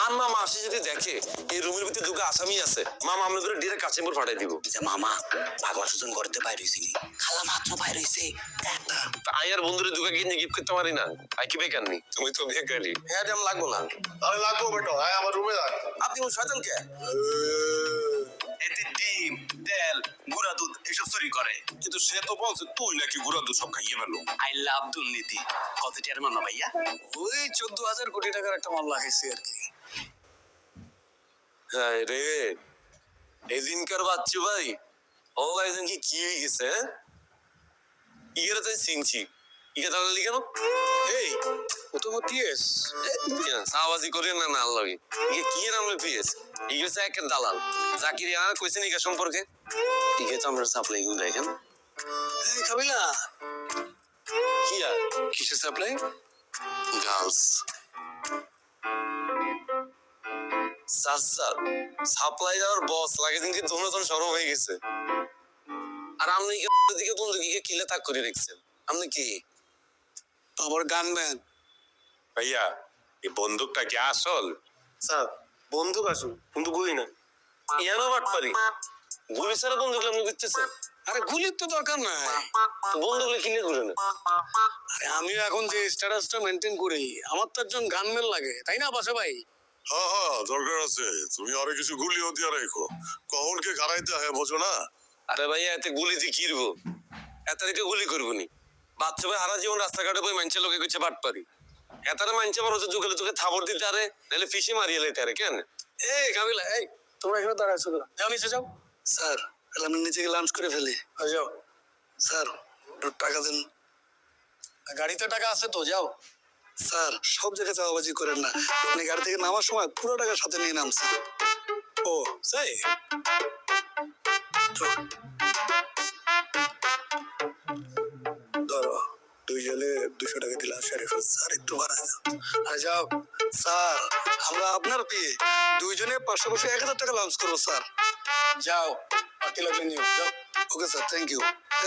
আর মামা আসে যদি দেখে এই রুমের ভিতরে দুটো আসামি আছে, মামা আমরা করে ডিরেক্ট কাছেমপুর পাঠাই দিব। যে মামা পাগলা সুজন করতে বাইরে হয়েছিলি, খালা মাত্র বাইরে হয়েছে আই আর বন্ধুরে দুটো কিনে গিফট করতে পারি না। আই কি বেকার নি, তুমি তো বেকারই। হ্যাঁ ড্যাম লাগবো না, তাহলে লাগবো বেটো, আয় আমার রুমে রাখ। আপনি কোন শয়তান কে? এতে ডিম তেল গুঁড়া দুধ এসব চুরি করে। কিন্তু সে তো বলছে তুই নাকি গুড়া দুধ সব খাইয়ে ফেলো। আই লাভ দুর্নীতি। কত টিয়ার মামলা ভাইয়া? ওই 14,000 কোটি টাকার একটা মামলা খাইছি আর কি। হ্যাঁ রে, এদিনকার বাচ্চু ভাই ও একদিন কি হয়ে গেছে? ইগেরা তো চিনছি, ইগে তাহলে কেন? এই ও তো পিএস। সাবাজি করে না না আল্লাহ, ইগে কি নামে পিএস? ইগে হচ্ছে এক দালাল। জাকির আর কইছেন ইগে সম্পর্কে? ইগে তো আমরা সাপ্লাই গুলো দেখেন। এই কাবিলা, কি আর কিসের সাপ্লাই? গার্লস সাপ্লাই দেওয়ার বস লাগে দিনকে দুজন সরব হয়ে গেছে। আর আপনি দিকে বন্ধুকে কিলে তাক করে রেখেছেন। আপনি কি আমার গানম্যান? ভাইয়া এই বন্দুকটা কি আসল? স্যার বন্দুক আসুন কিন্তু গুলি না। ইয়ানো বাট পারি গুলি ছাড়া বন্দুক আপনি বুঝতেছেন? আরে গুলির তো দরকার নাই, বন্দুকলে কিনে ঘুরে না। আরে আমিও এখন যে স্ট্যাটাসটা মেনটেন করি, আমার তো একজন গানম্যান লাগে, তাই না বাসা ভাই? হ্যাঁ হ্যাঁ দরকার আছে, তুমি আরো কিছু গুলিও দিয়ে রেখো, কখন কে গাড়াইতে হয় বোঝো না? আরে ভাইয়া এতে গুলি দিয়ে কি করবো? এত দিকে গুলি করবো নি। বাচ্চা ভাই হারা জীবন রাস্তাঘাটে বই মানছে লোকে কিছু বাট পারি। এতারে মানছে আমার হচ্ছে যুগলে তোকে থাবর দিতে আরে নাহলে ফিসে মারিয়ে লেতে আরে কেন? এই কাবিলা, এই তোমরা এখানে দাঁড়াইছো কেন? যাও নিচে যাও। স্যার আমি নিচে গিয়ে লাঞ্চ করে ফেলি। যাও স্যার, একটু টাকা দেন। গাড়িতে টাকা আছে তো, যাও। স্যার সব জায়গায় চাওয়াবাজি করেন না, আপনি গাড়ি থেকে নামার সময় পুরো টাকা সাথে নিয়ে নামছেন। ও তাই? ধরো দুইজনে 200 টাকা দিলাম শরীফুল স্যার, একটু বাড়ায় দাও। যাও স্যার, আমরা আপনার পেয়ে দুইজনে পাশাপাশি 1000 টাকা লাঞ্চ করবো স্যার। যাও বাকি লাগলে নিও, যাও। Okay sir, thank you.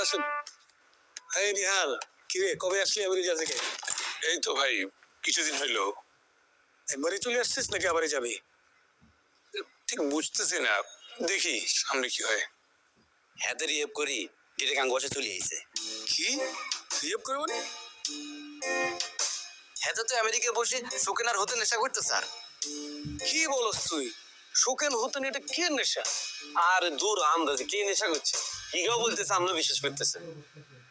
আসুন। এই নিহাল, কি রে কবে আসলি আমেরিকা থেকে? এই তো ভাই কিছুদিন হইলো। একবারই চলে আসছিস নাকি আবারই যাবি? ঠিক বুঝতেছি না, দেখি সামনে কি হয়। হাতে রিয়েপ করি ডিরেক্ট আঙ্গুয়াসে চলে আইছে। কি রিয়েপ করে মানে? হাতে তো আমেরিকা বসে শোকেনার হতে নেশা করতে স্যার। কি বলস তুই? শোকেন হতেন, এটা কি নেশা? আর দূর আন্দাজে কে নেশা করছে? কি কেউ বলতেছে আমরা বিশ্বাস করতেছে?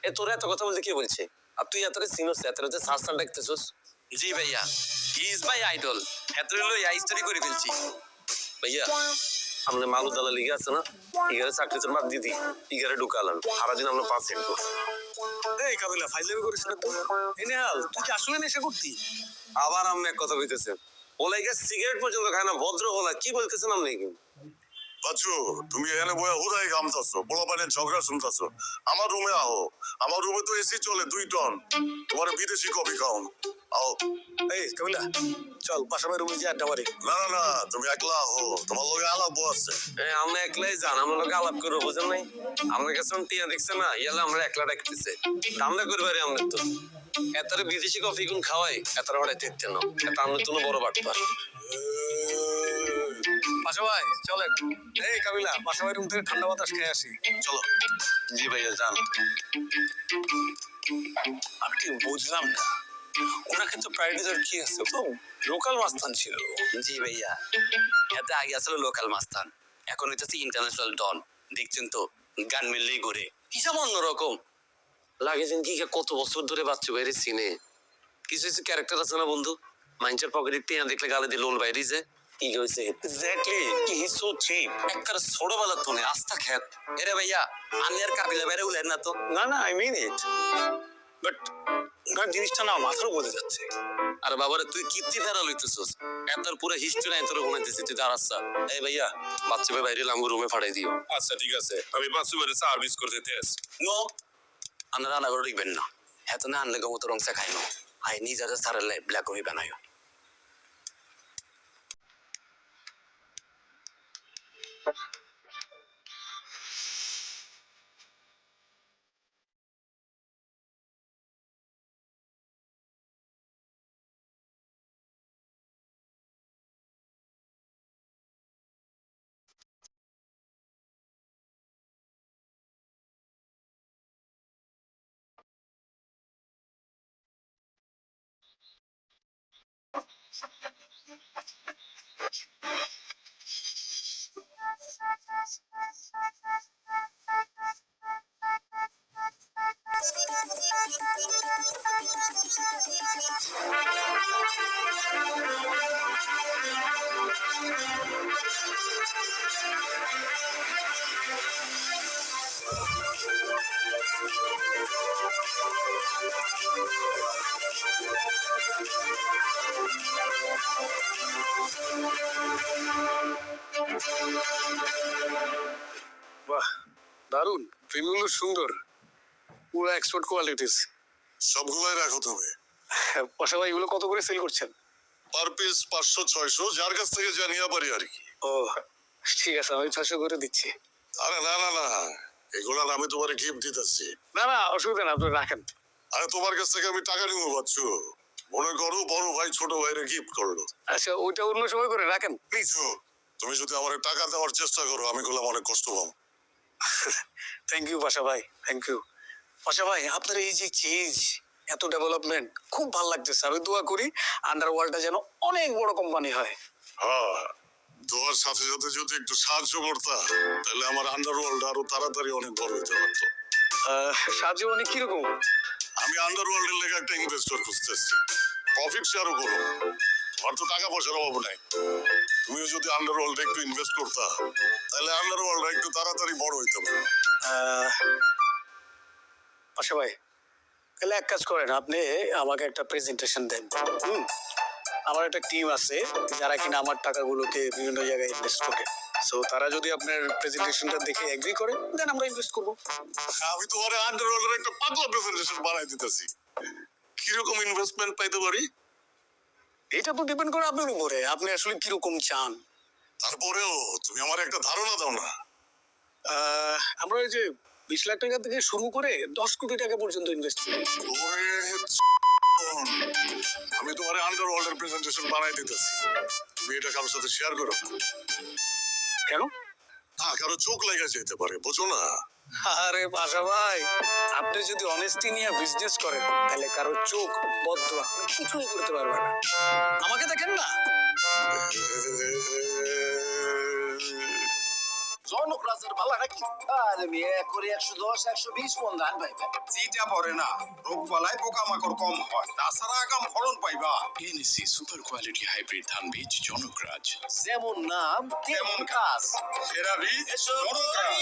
এ তোর এত কথা বলতে কে বলছে? আর তুই এতটা সিনিয়র এতটা সাস্তান দেখতেছিস? জি ভাইয়া, হি ইজ মাই আইডল। হাতে লই আই স্টাডি করে ফেলছি ভাইয়া আমরা মালু দালা লিগে আছে না, ইগারে চাকরি তোর বাদ দিদি ইগারে ঢুকালাম সারাদিন আমরা 5 সেন্ট। এই কাবিলা ফাইজলামি করিস না তো। এই নিহাল, তুই কি আসলে নেশা করতি? আবার আমি এক কথা বলতেছেন, ওলাইকে সিগারেট পর্যন্ত খায় না ভদ্র হলা, কি বলতেছেন আপনি? বাচ্চু তুমি এখানে বয়ে হুদাই ঘামতাছো, বড় পানের ঝগড়া শুনতাছো। আমার রুমে আহো, আমার রুমে তো এসি চলে 2 টন, তোমার বিদেশি কফি খাও। আও। এই কাবিলা চল পাশাপাশি রুমে যে আড্ডা মারি। না না না, তুমি একলা আহো, তোমার লগে আলাপ আছে। আমরা একলাই যান, আমরা লোকে আলাপ করবো বুঝেন নাই? আমরা কাছে টিয়া দেখছে না, ইয়ালে আমরা একলা ডাকতেছে আমরা করি পারি। আমরা তো এতারে বিদেশি কফি কোন খাওয়াই, এতারে হঠাৎ দেখতে না, এটা আমরা তো বড় বাটপার। পাশা ভাই চলেন। এই কাবিলা পাশা ভাই রুম থেকে ঠান্ডা বাতাস খেয়ে আসি, চলো। জি ভাইয়া যান। আমি ঠিক বুঝলাম না, ওনার ক্ষেত্রে প্রায়োরিটি কি আছে? তো লোকাল মাস্তান ছিল। জি ভাইয়া, হাতে আগে আসলে লোকাল মাস্তান, এখন হইতেছে ইন্টারন্যাশনাল ডন। দেখছেন তো গান মিললেই ঘুরে, হিসাব অন্যরকম। লাগে যেন কি কত বছর ধরে বাচ্চা বাইরে চিনে। কিছু কিছু ক্যারেক্টার আছে না বন্ধু, মাইন্সের পকেটে টিয়া দেখলে গালে দিয়ে লোল বাইরে যায়। কি হয়েছে এক্স্যাক্টলি কি হিসু চিপ একবার ছোটবেলার তো নেই আস্থা খ্যাত। এরে ভাইয়া আমি আর কাবিলা বাইরে উলেন না তো। না না, আই মিন ইট, বাট ওনার জিনিসটা না মাথার উপরে যাচ্ছে। আর বাবারে তুই কীর্তি ধারা লইতেছস, এতর পুরো হিস্ট্রি নাই তোর ঘুমাইতেছিস তুই দাঁড়াচ্ছা। এই ভাইয়া বাচ্চা ভাই বাইরে লাম্বু রুমে ফাড়াই দিও। আচ্ছা ঠিক আছে, আমি বাচ্চু বাইরে সার্ভিস করতে তেস। নো, আমরা রান্না করে দেখবেন না, এত না আনলে গমতো রংসা খাই না। আই নিজের সারালে ব্ল্যাক কফি বানায়। বাহ, দারুন, প্রিমিয়াম সুন্দর, পুরো এক্সপোর্ট কোয়ালিটিস। সবগুলাই রাখো তুমি। পাশা ভাই, এগুলো কত করে সেল করছেন? পার পিস 500-600, যার কাছ থেকে জানিয়ে পারি আর কি। ও ঠিক আছে, আমি 600 করে দিচ্ছি। আরে না না না, এগুলা আমি তোমার গিফট দিতেছি। না না, অসুবিধা না, আপনি রাখেন। আরে তোমার কাছ থেকে আমি টাকা নিবো বাচ্চু, মনে করো বড় ভাই ছোট ভাইরে গিফট করলো। আচ্ছা, ওইটা অন্য সময় করে রাখেন প্লিজ। তুমি যদি আমার টাকা দেওয়ার চেষ্টা করো, আমি করলাম অনেক কষ্ট পাবো। থ্যাংক ইউ পাশা ভাই, থ্যাংক ইউ। পাশা ভাই, আপনার এই যে চেঞ্জ, এত ডেভেলপমেন্ট খুব ভালো লাগতেছে। আমি দোয়া করি আন্ডারওয়ার্ল্ডটা যেন অনেক বড় কোম্পানি হয়। হ্যাঁ, তোমার সাথে সাথে যদি একটু সাহায্য করতা, তাহলে আমার আন্ডারওয়ার্ল্ড আরো তাড়াতাড়ি অনেক বড় হইতে পারতো। সাহায্য মানে কিরকম? আমি আন্ডারওয়ার্ল্ডের লেগে একটা ইনভেস্টর খুঁজতেছি, প্রফিট শেয়ারও করো। আমার তো টাকা পয়সার অভাব নাই। তুমিও যদি আন্ডারওয়ার্ল্ডে একটু ইনভেস্ট করতা, তাহলে আন্ডারওয়ার্ল্ড একটু তাড়াতাড়ি বড় হইতে পারে। পাশা ভাই, তাহলে এক কাজ করেন, আপনি আমাকে একটা প্রেজেন্টেশন দেন। আমার একটা টিম আছে যারা কিনা আমার টাকাগুলোকে বিভিন্ন জায়গায় ইনভেস্ট করে। সো তারা যদি আপনার প্রেজেন্টেশনটা দেখে এগ্রি করে, দেন আমরা ইনভেস্ট করবো। আমি তোমার আন্ডারওয়ার্ল্ডের একটা পাতলা প্রেজেন্টেশন বানাই দিতেছি। কিরকম ইনভেস্টমেন্ট পাইতে পারি? এটা তো ডিপেন্ড করে আপনার উপরে, আপনি আসলে কিরকম চান। তারপরেও তুমি আমার একটা ধারণা দাও না। আমরা ওই যে 20 লাখ টাকা থেকে শুরু করে 10 কোটি টাকা পর্যন্ত ইনভেস্ট করি। ওরে আমি তোমার আন্ডারওয়ার্ল্ডের প্রেজেন্টেশন বানাই দিতেছি, তুমি এটা কারোর সাথে শেয়ার করো। কেন? না, কারো চোখ লেগে যেতে পারে, বুঝো না? আরে পাশা ভাই, আপনি যদি অনেস্টি নিয়ে বিজনেস করেন, তাহলে কারো চোখ বদ্ধ, আপনি কিছুই করতে পারবেন না। আমাকে দেখেন না। জনপ্রাজের ভালো নাকি? আরে মেয়ে করে 110 120 মন ধান পাইবে। চিটা পড়ে না, রোগ বালাই পোকামাকড় কম হয়, তাছাড়া আগাম ফলন পাইবা। এনএসসি সুপার কোয়ালিটি হাইব্রিড ধান বীজ জনকরাজ। যেমন নাম তেমন কাজ। সেরা বীজ জনকরাজ।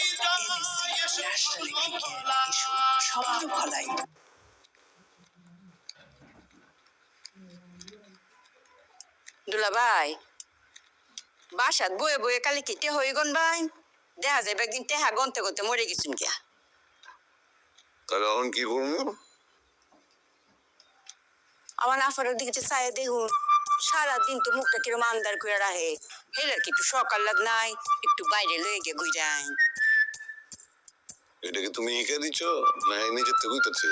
ন্যাশনাল এগ্রিকেয়ার এসো স্বপ্ন ফলাই। দুলাভাই, বাসাত বয়ে বয়ে কালি কি টেহ হয়ে গন ভাই? দেখা যাবে একদিন টেহা গনতে গনতে মরে গেছুন গিয়া। তাহলে এখন কি করবো? আমার আফারের দিকে যে চায়ে দেখুন, সারাদিন তো মুখটা কিরম আন্দার করে রাখে। হেলার কি একটু সকাল লাগ নাই, একটু বাইরে লয়ে গিয়ে গুইরাই। এটা কি তুমি এঁকে দিচ্ছ না নিজের থেকে হইতেছে?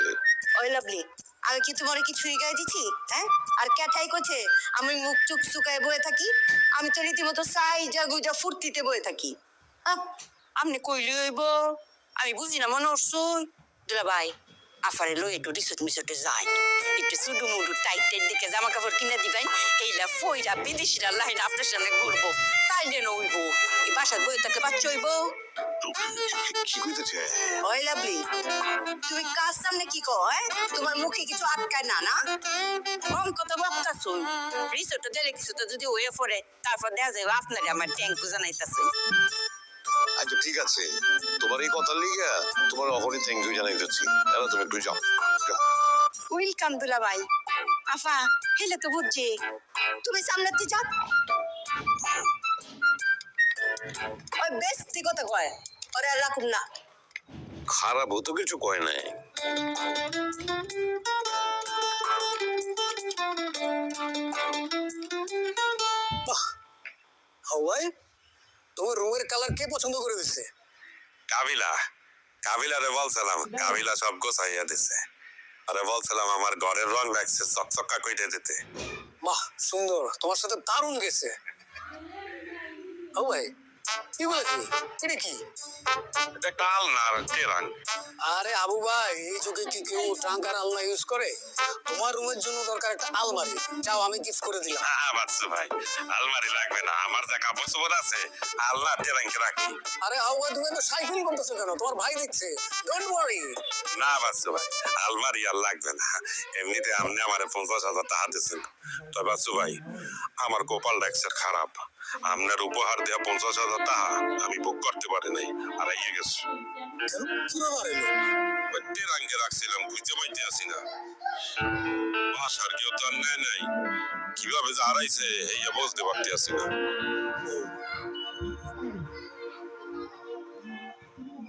ওই লাভলি, আগে কি তোমার কিছুই গায়ে দিছি? হ্যাঁ, আর ক্যাঠাই করছে আমি মুখ চুক চুকায় বয়ে থাকি? আমি তো রীতিমতো চাই যা গুইজা ফুর্তিতে বয়ে থাকি। আপনি কইলি হইব, আমি বুঝি না মনে হচ্ছুন। দুলাভাই, আফারে লই একটু রিসোর্ট মিসোর্টে যাই, একটু সুডু মুডু টাইট টাইট দিকে জামা কাপড় কিনে দিবেন, এইলা ফইরা বিদেশিরা লাইন আপনার সামনে ঘুরবো, তাই যেন হইব। এই বাসার বই তাকে বাচ্চা হইব। কি কইতেছে? ওই লাভলি, তুমি কাজ সামনে কি কো? তোমার মুখে কিছু আটকায় না না? কম কথা ভাবতাছো। রিসোর্টে দিলে কিছু তো যদি হয়ে পড়ে, তারপর দেখা যাবে আপনারে আমার ট্যাঙ্কু জানাইতাছে। আচ্ছা ঠিক আছে, তোমার এই কথার লিগা তোমার অহরি থ্যাংক ইউ জানাইতেছি। এবার তুমি একটু যাও যাও। ওয়েলকাম দুলাভাই। আফা, হেলে তো বুঝছি তুমি সামলাতে যাও। ওই বেশি কথা কয়, ওরে আর রাখুন না। খারাপ হতো কিছু কয় নাই। হাওয়াই, তোমার রুমের কালার কে পছন্দ করে দিচ্ছে? কাবিলা কাবিলারে বলছিলাম, কাবিলা সব গোছাইয়া দিছে। আরে বলছিলাম আমার ঘরের রং লাগছে চকচকা কইতে দিতে। বাহ, সুন্দর, তোমার সাথে দারুণ গেছে। হাওয়াই, এগুলো কি? এটা কি? এটা কাল না টেরাং। আরে আবু ভাই, এই যুগে কি কেউ ট্রাঙ্ক আর আলনা ইউজ করে? তোমার রুমের জন্য দরকার একটা আলমারি, যাও আমি গিফট করে দিলাম। বাচ্চা ভাই, আলমারি লাগবে না, আমার যা কাপড় চোপড় আছে আল্লাহ টেরাংকে রাখি। আরে হাওয়া, তুমি তো সাইকেল করতেছো কেন? তোমার ভাই দেখছে, ডোন্ট ওয়ারি। না বাচ্চা ভাই, আলমারি আর লাগবে না, এমনিতে আপনি আমার 50,000 টাকা দিচ্ছেন। তবে বাচ্চু ভাই, আমার কপাল ডাকছে খারাপ, আপনার উপহার দেওয়া 50,000 টাকা আমি বুক করতে পারি নাই, আর আইয়ে গেছে। কেন? কি ব্যাপার এলো? টেরাংকে রাখছিলাম, খুঁজে পাইতে আসি না। বাসার কেউ তো আর নেয় নাই কিভাবে যে হারাইছে এই বুঝতে পারতে আসি না